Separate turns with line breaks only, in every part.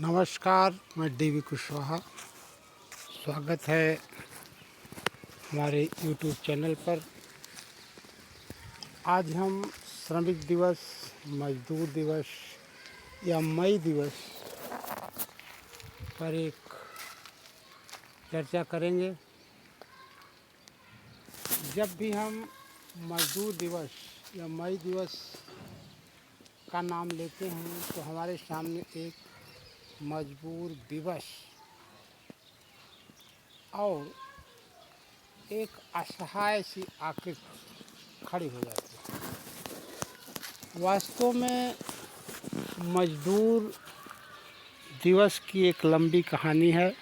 नमस्कार, मैं डीवी कुशवाहा। स्वागत है हमारे यूट्यूब चैनल पर। आज हम श्रमिक दिवस, मजदूर दिवस या मई दिवस पर एक चर्चा करेंगे। जब भी हम मजदूर दिवस या मई दिवस का नाम लेते हैं तो हमारे सामने एक मजबूर दिवस और एक असहाय सी आकृति खड़ी हो जाती है। वास्तव में मजदूर दिवस की एक लंबी कहानी है,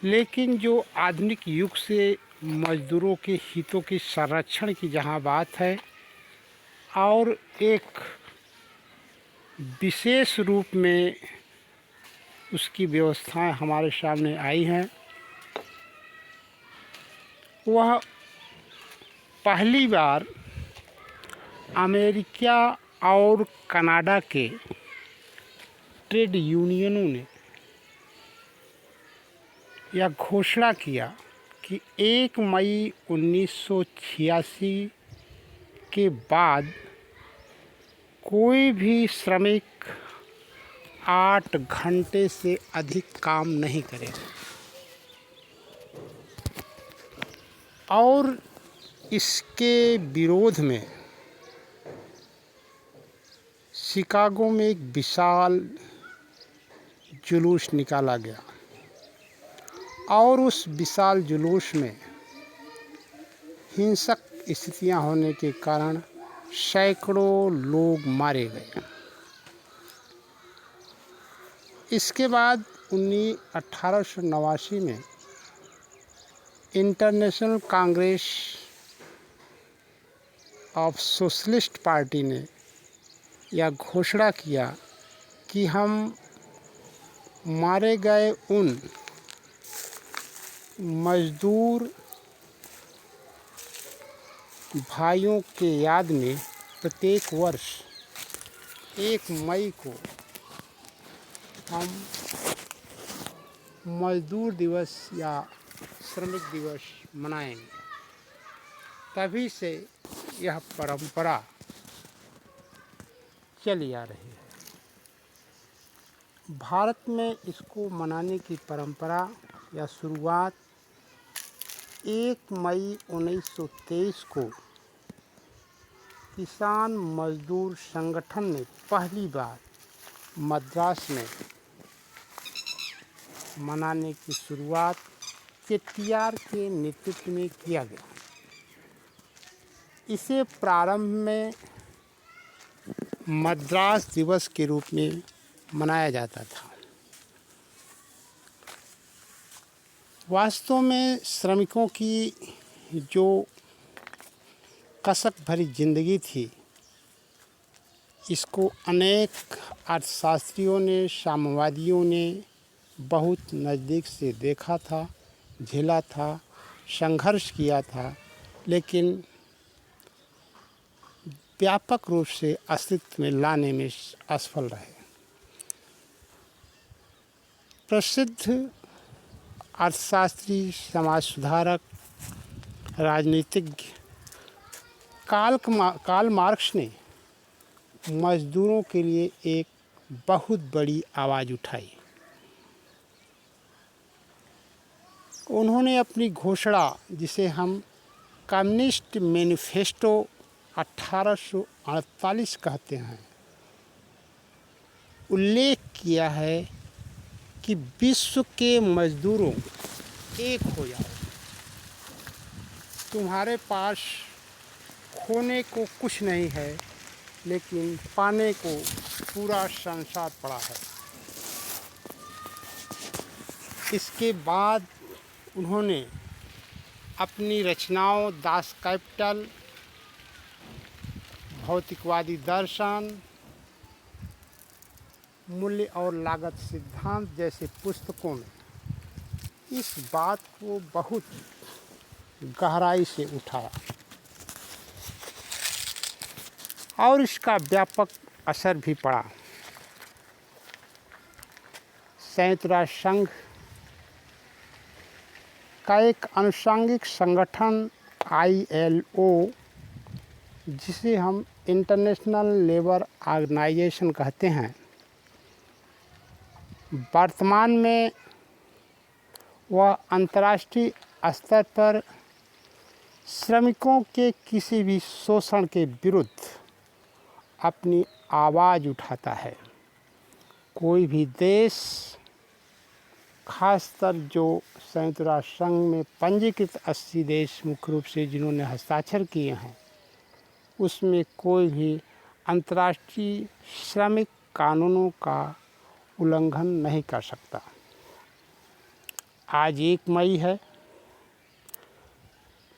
लेकिन जो आधुनिक युग से मजदूरों के हितों की संरक्षण की जहाँ बात है और एक विशेष रूप में उसकी व्यवस्थाएं हमारे सामने आई हैं, वह पहली बार अमेरिका और कनाडा के ट्रेड यूनियनों ने यह घोषणा किया कि 1 मई 1986 के बाद कोई भी श्रमिक 8 घंटे से अधिक काम नहीं करेगा। और इसके विरोध में शिकागो में एक विशाल जुलूस निकाला गया और उस विशाल जुलूस में हिंसक स्थितियां होने के कारण सैकड़ों लोग मारे गए। इसके बाद 1889 में international Congress of socialist party ने यह घोषणा किया कि हम मारे गए उन मजदूर भाइयों के याद में प्रत्येक वर्ष 1 मई को हम मजदूर दिवस या श्रमिक दिवस मनाएंगे। तभी से यह परंपरा चली आ रही है। भारत में इसको मनाने की परंपरा या शुरुआत 1 मई 1923 को किसान मजदूर संगठन ने पहली बार मद्रास में मनाने की शुरुआत चेट्टियार के नेतृत्व में किया गया। इसे प्रारंभ में मद्रास दिवस के रूप में मनाया जाता था। वास्तव में श्रमिकों की जो कसक भरी जिंदगी थी, इसको अनेक अर्थशास्त्रियों ने, साम्यवादियों ने बहुत नज़दीक से देखा था, झेला था, संघर्ष किया था, लेकिन व्यापक रूप से अस्तित्व में लाने में असफल रहे। प्रसिद्ध अर्थशास्त्री, समाज सुधारक, राजनीतिज्ञ कार्ल मार्क्स ने मजदूरों के लिए एक बहुत बड़ी आवाज़ उठाई। उन्होंने अपनी घोषणा, जिसे हम कम्युनिस्ट मैनिफेस्टो 1848 कहते हैं, उल्लेख किया है कि विश्व के मजदूरों एक हो जाओ। तुम्हारे पास खोने को कुछ नहीं है, लेकिन पाने को पूरा संसार पड़ा है। इसके बाद उन्होंने अपनी रचनाओं दास कैपिटल, भौतिकवादी दर्शन, मूल्य और लागत सिद्धांत जैसे पुस्तकों में इस बात को बहुत गहराई से उठाया और इसका व्यापक असर भी पड़ा। संयुक्त राष्ट्र संघ का एक अनुषंगिक संगठन ILO, जिसे हम इंटरनेशनल लेबर ऑर्गेनाइजेशन कहते हैं, वर्तमान में वह अंतर्राष्ट्रीय स्तर पर श्रमिकों के किसी भी शोषण के विरुद्ध अपनी आवाज़ उठाता है। कोई भी देश, खासकर जो संयुक्त राष्ट्र संघ में पंजीकृत 80 देश मुख्य रूप से जिन्होंने हस्ताक्षर किए हैं, उसमें कोई भी अंतर्राष्ट्रीय श्रमिक कानूनों का उल्लंघन नहीं कर सकता। आज 1 मई है,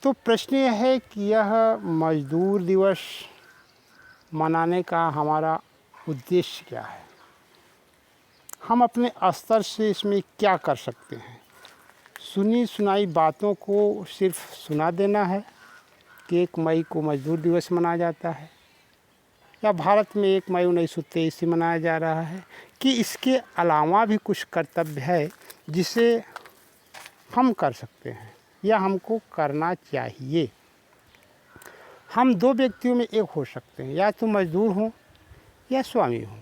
तो प्रश्न यह है कि यह मजदूर दिवस मनाने का हमारा उद्देश्य क्या है? हम अपने स्तर से इसमें क्या कर सकते हैं? सुनी सुनाई बातों को सिर्फ सुना देना है कि 1 मई को मजदूर दिवस मनाया जाता है, या भारत में 1 मई 1923 से मनाया जा रहा है, कि इसके अलावा भी कुछ कर्तव्य है जिसे हम कर सकते हैं या हमको करना चाहिए। हम 2 व्यक्तियों में एक हो सकते हैं, या तो मजदूर हों या स्वामी हों।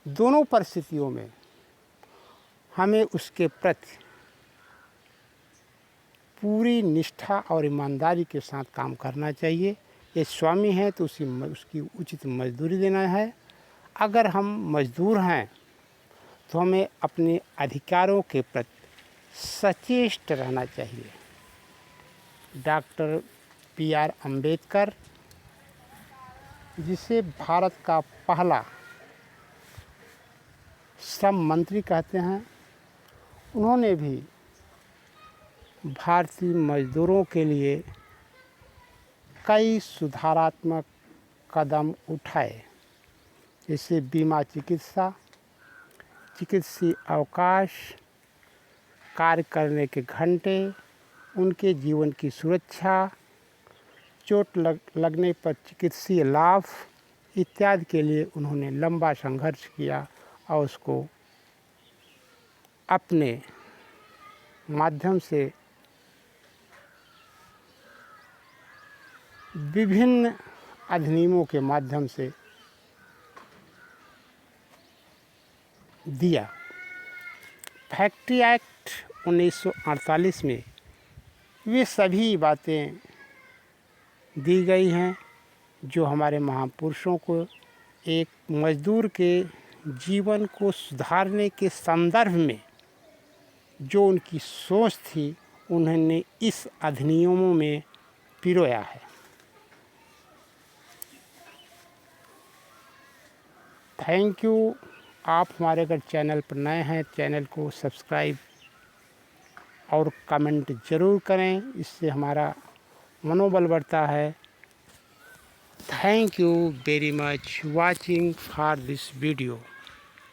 दोनों परिस्थितियों में हमें उसके प्रति पूरी निष्ठा और ईमानदारी के साथ काम करना चाहिए। ये स्वामी है तो उसकी उचित मजदूरी देना है। अगर हम मजदूर हैं तो हमें अपने अधिकारों के प्रति सचेत रहना चाहिए। डॉक्टर PR अम्बेडकर, जिसे भारत का पहला श्रम मंत्री कहते हैं, उन्होंने भी भारतीय मजदूरों के लिए कई सुधारात्मक कदम उठाए, जैसे बीमा चिकित्सा, चिकित्सीय अवकाश, कार्य करने के घंटे, उनके जीवन की सुरक्षा, चोट लगने पर चिकित्सीय लाभ इत्यादि के लिए उन्होंने लंबा संघर्ष किया और उसको अपने माध्यम से विभिन्न अधिनियमों के माध्यम से दिया। फैक्ट्री एक्ट 1948 में वे सभी बातें दी गई हैं जो हमारे महापुरुषों को एक मजदूर के जीवन को सुधारने के संदर्भ में जो उनकी सोच थी, उन्होंने इस अधिनियमों में पिरोया है। Thank you. आप हमारे अगर चैनल पर नए हैं, चैनल को सब्सक्राइब और कमेंट ज़रूर करें, इससे हमारा मनोबल बढ़ता है। Thank you very much watching for this video.